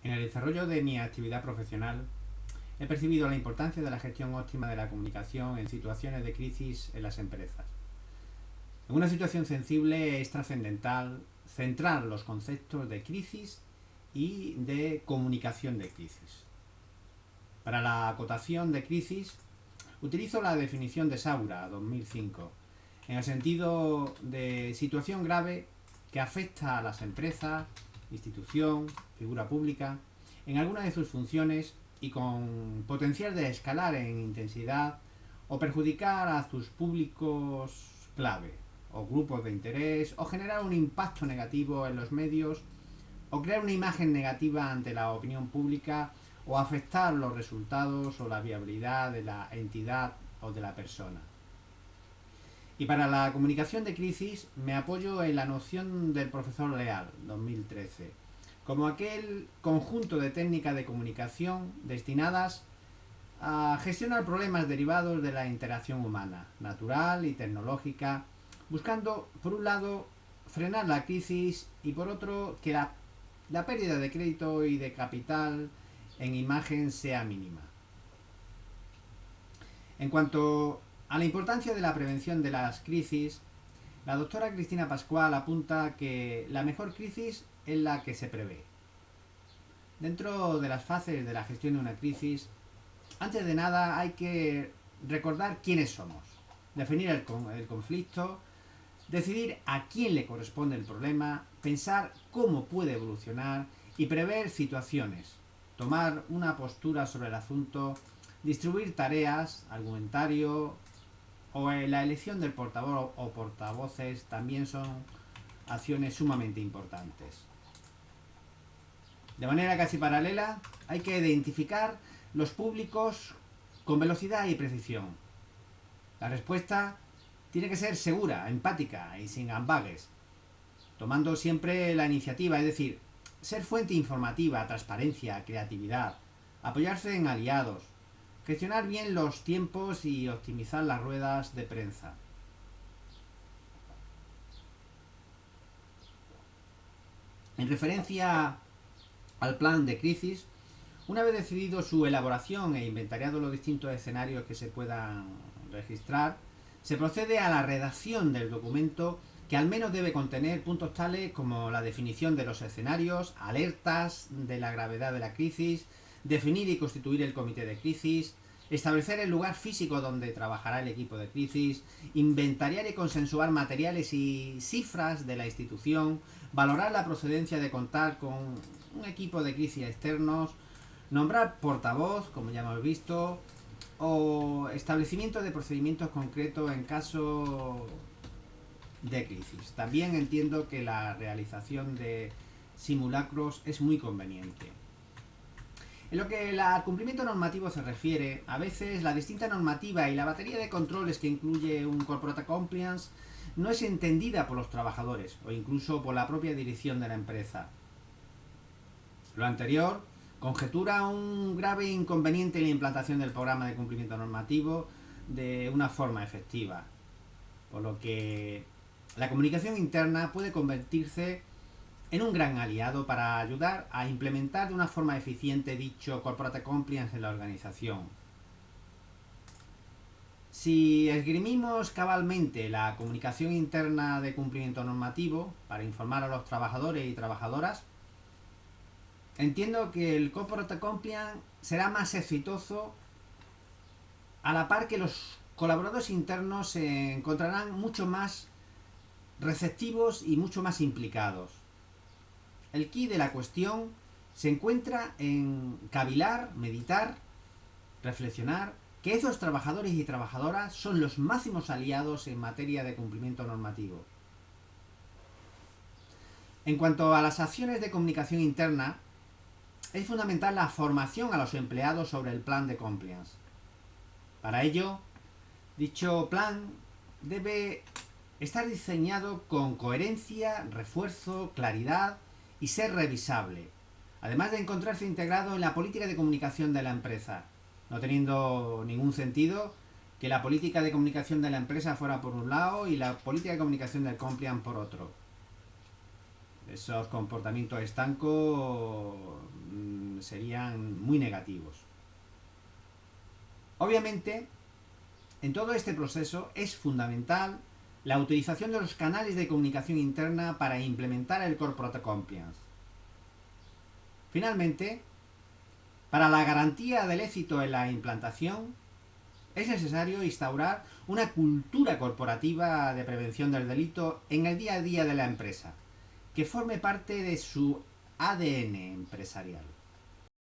En el desarrollo de mi actividad profesional he percibido la importancia de la gestión óptima de la comunicación en situaciones de crisis en las empresas. En una situación sensible es trascendental centrar los conceptos de crisis y de comunicación de crisis. Para la acotación de crisis utilizo la definición de Saura 2005 en el sentido de situación grave que afecta a las empresas, institución, figura pública, en alguna de sus funciones y con potencial de escalar en intensidad o perjudicar a sus públicos clave o grupos de interés o generar un impacto negativo en los medios o crear una imagen negativa ante la opinión pública o afectar los resultados o la viabilidad de la entidad o de la persona. Y para la comunicación de crisis me apoyo en la noción del profesor Leal, 2013, como aquel conjunto de técnicas de comunicación destinadas a gestionar problemas derivados de la interacción humana, natural y tecnológica, buscando, por un lado, frenar la crisis y por otro, que la pérdida de crédito y de capital en imagen sea mínima. En cuanto a la importancia de la prevención de las crisis, la doctora Cristina Pascual apunta que la mejor crisis es la que se prevé. Dentro de las fases de la gestión de una crisis, antes de nada hay que recordar quiénes somos, definir el conflicto, decidir a quién le corresponde el problema, pensar cómo puede evolucionar y prever situaciones, tomar una postura sobre el asunto, distribuir tareas, argumentario o la elección del portavoz o portavoces también son acciones sumamente importantes. De manera casi paralela, hay que identificar los públicos con velocidad y precisión. La respuesta tiene que ser segura, empática y sin ambages, tomando siempre la iniciativa, es decir, ser fuente informativa, transparencia, creatividad, apoyarse en aliados, gestionar bien los tiempos y optimizar las ruedas de prensa. En referencia al plan de crisis, una vez decidido su elaboración e inventariado los distintos escenarios que se puedan registrar, se procede a la redacción del documento que al menos debe contener puntos tales como la definición de los escenarios, alertas de la gravedad de la crisis, definir y constituir el comité de crisis, establecer el lugar físico donde trabajará el equipo de crisis, inventariar y consensuar materiales y cifras de la institución, valorar la procedencia de contar con un equipo de crisis externos, nombrar portavoz, como ya hemos visto, o establecimiento de procedimientos concretos en caso de crisis. También entiendo que la realización de simulacros es muy conveniente. En lo que al cumplimiento normativo se refiere, a veces la distinta normativa y la batería de controles que incluye un Corporate Compliance no es entendida por los trabajadores o incluso por la propia dirección de la empresa. Lo anterior conjetura un grave inconveniente en la implantación del programa de cumplimiento normativo de una forma efectiva, por lo que la comunicación interna puede convertirse en un gran aliado para ayudar a implementar de una forma eficiente dicho Corporate Compliance en la organización. Si esgrimimos cabalmente la comunicación interna de cumplimiento normativo para informar a los trabajadores y trabajadoras, entiendo que el Corporate Compliance será más exitoso a la par que los colaboradores internos se encontrarán mucho más receptivos y mucho más implicados. El quid de la cuestión se encuentra en cavilar, meditar, reflexionar que esos trabajadores y trabajadoras son los máximos aliados en materia de cumplimiento normativo. En cuanto a las acciones de comunicación interna, es fundamental la formación a los empleados sobre el plan de compliance. Para ello, dicho plan debe estar diseñado con coherencia, refuerzo, claridad y ser revisable, además de encontrarse integrado en la política de comunicación de la empresa, no teniendo ningún sentido que la política de comunicación de la empresa fuera por un lado y la política de comunicación del compliance por otro. Esos comportamientos estancos muy negativos. Obviamente, en todo este proceso es fundamental la utilización de los canales de comunicación interna para implementar el Corporate Compliance. Finalmente, para la garantía del éxito en la implantación, es necesario instaurar una cultura corporativa de prevención del delito en el día a día de la empresa, que forme parte de su ADN empresarial.